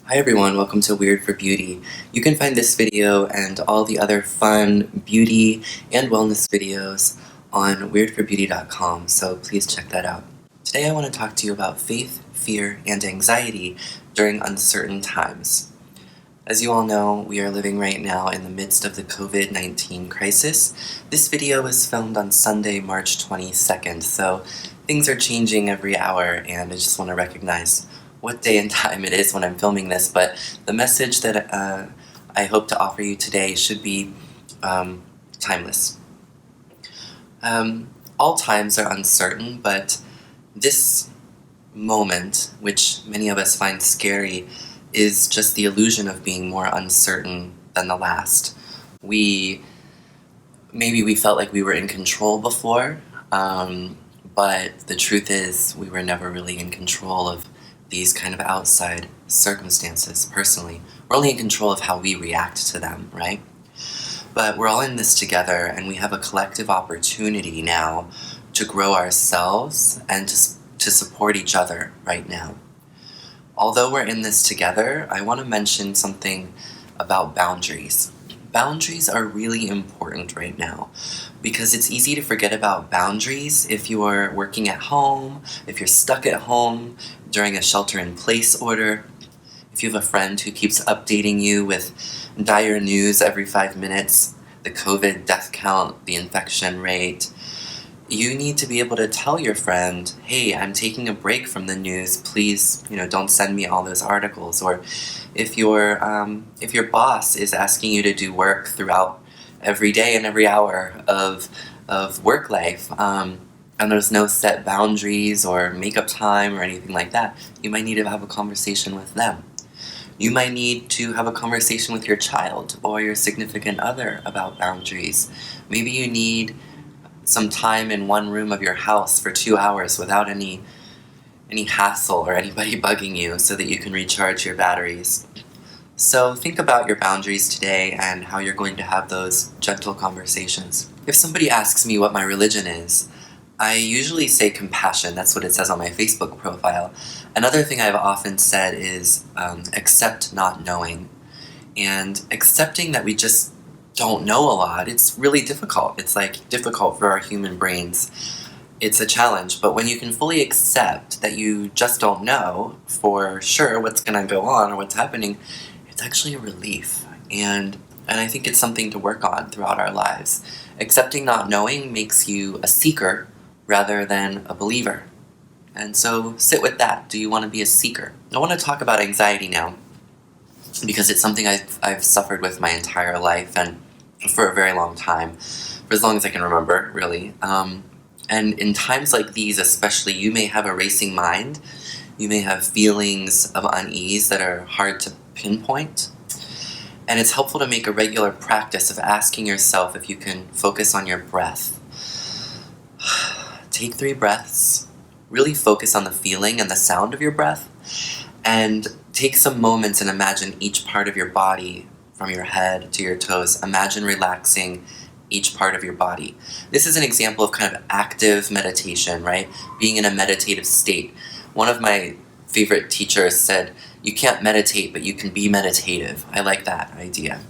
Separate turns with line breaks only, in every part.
Hi everyone, welcome to Weird for Beauty. You can find this video and all the other fun beauty and wellness videos on weirdforbeauty.com, so please check that out. Today I want to talk to you about faith, fear, and anxiety during uncertain times. As you all know, we are living right now in the midst of the COVID-19 crisis. This video was filmed on Sunday, March 22nd, so things are changing every hour, and I just want to recognize what day and time it is when I'm filming this, but the message that I hope to offer you today should be timeless. All times are uncertain, but this moment, which many of us find scary, is just the illusion of being more uncertain than the last. Maybe we felt like we were in control before, but the truth is we were never really in control of these kind of outside circumstances personally. We're only in control of how we react to them, right? But we're all in this together, and we have a collective opportunity now to grow ourselves and to support each other right now. Although we're in this together, I want to mention something about boundaries. Boundaries are really important right now because it's easy to forget about boundaries if you're working at home, if you're stuck at home during a shelter-in-place order, if you have a friend who keeps updating you with dire news every 5 minutes, the COVID death count, the infection rate. You need to be able to tell your friend, hey, I'm taking a break from the news, please, don't send me all those articles. Or if your boss is asking you to do work throughout every day and every hour of work life, and there's no set boundaries or makeup time or anything like that, you might need to have a conversation with them. You might need to have a conversation with your child or your significant other about boundaries. Maybe you need some time in one room of your house for 2 hours without any hassle or anybody bugging you so that you can recharge your batteries. So think about your boundaries today and how you're going to have those gentle conversations. If somebody asks me what my religion is, I usually say compassion. That's what it says on my Facebook profile. Another thing I've often said is accept not knowing. And accepting that we just don't know a lot, it's really difficult. It's difficult for our human brains. It's a challenge, but when you can fully accept that you just don't know for sure what's going to go on or what's happening, it's actually a relief. And I think it's something to work on throughout our lives. Accepting not knowing makes you a seeker rather than a believer. And so sit with that. Do you want to be a seeker? I want to talk about anxiety now because it's something I've suffered with my entire life and for a very long time, for as long as I can remember, really. And in times like these especially, you may have a racing mind. You may have feelings of unease that are hard to pinpoint. And it's helpful to make a regular practice of asking yourself if you can focus on your breath. Take 3 breaths, really focus on the feeling and the sound of your breath, and take some moments and imagine each part of your body, from your head to your toes. Imagine relaxing each part of your body. This is an example of kind of active meditation, right? Being in a meditative state. One of my favorite teachers said, you can't meditate, but you can be meditative. I like that idea.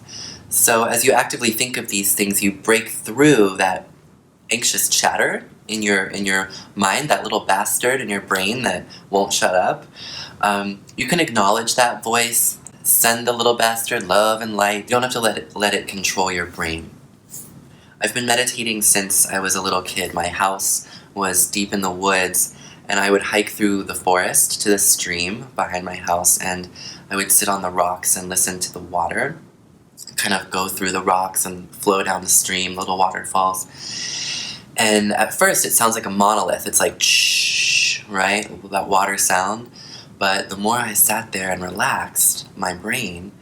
So as you actively think of these things, you break through that anxious chatter in your mind, that little bastard in your brain that won't shut up. You can acknowledge that voice, send the little bastard love and light. You don't have to let it control your brain. I've been meditating since I was a little kid. My house was deep in the woods, and I would hike through the forest to the stream behind my house, and I would sit on the rocks and listen to the water kind of go through the rocks and flow down the stream, little waterfalls. And at first it sounds like a monolith. It's like shh, right? That water sound. But the more I sat there and relaxed my brain,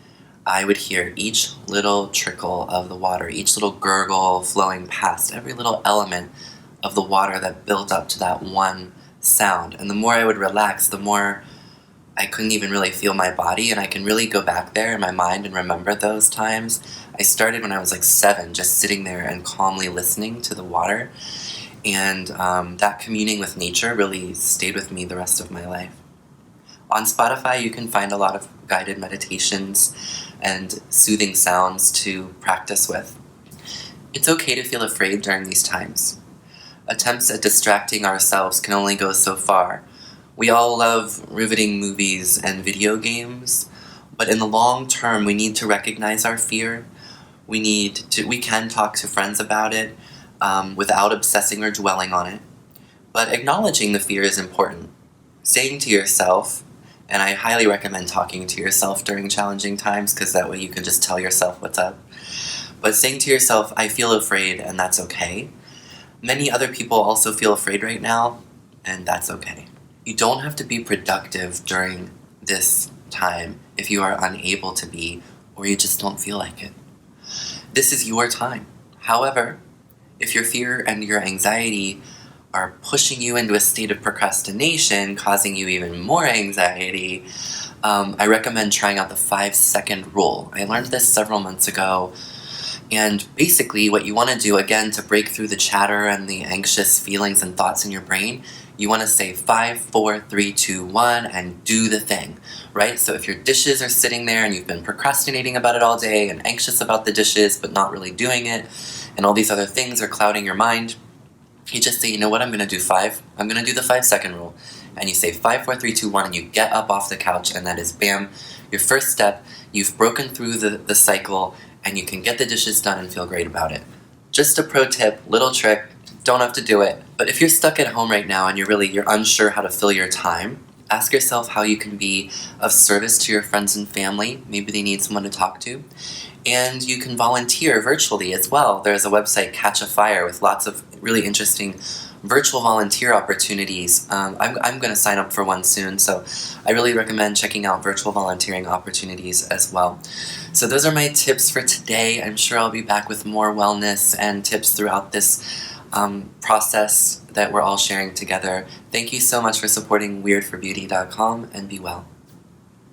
I would hear each little trickle of the water, each little gurgle flowing past, every little element of the water that built up to that one sound. And the more I would relax, the more I couldn't even really feel my body, and I can really go back there in my mind and remember those times. I started when I was like 7, just sitting there and calmly listening to the water, and that communing with nature really stayed with me the rest of my life. On Spotify, you can find a lot of guided meditations and soothing sounds to practice with. It's okay to feel afraid during these times. Attempts at distracting ourselves can only go so far. We all love riveting movies and video games, but in the long term, we need to recognize our fear. We can talk to friends about it without obsessing or dwelling on it. But acknowledging the fear is important. Saying to yourself, and I highly recommend talking to yourself during challenging times because that way you can just tell yourself what's up. But saying to yourself, I feel afraid, and that's okay. Many other people also feel afraid right now, and that's okay. You don't have to be productive during this time if you are unable to be, or you just don't feel like it. This is your time. However, if your fear and your anxiety are pushing you into a state of procrastination, causing you even more anxiety, I recommend trying out the 5-second rule. I learned this several months ago. And basically, what you want to do, again, to break through the chatter and the anxious feelings and thoughts in your brain, you want to say 5, 4, 3, 2, 1, and do the thing, right? So if your dishes are sitting there and you've been procrastinating about it all day and anxious about the dishes but not really doing it, and all these other things are clouding your mind, you just say, you know what, I'm going to do 5. I'm going to do the 5-second rule. And you say 5, 4, 3, 2, 1, and you get up off the couch, and that is, bam, your first step. You've broken through the cycle, and you can get the dishes done and feel great about it. Just a pro tip, little trick, don't have to do it. But if you're stuck at home right now and you're unsure how to fill your time, ask yourself how you can be of service to your friends and family. Maybe they need someone to talk to. And you can volunteer virtually as well. There's a website, Catch a Fire, with lots of really interesting virtual volunteer opportunities. I'm going to sign up for one soon, so I really recommend checking out virtual volunteering opportunities as well. So those are my tips for today. I'm sure I'll be back with more wellness and tips throughout this process that we're all sharing together. Thank you so much for supporting weirdforbeauty.com, and be well.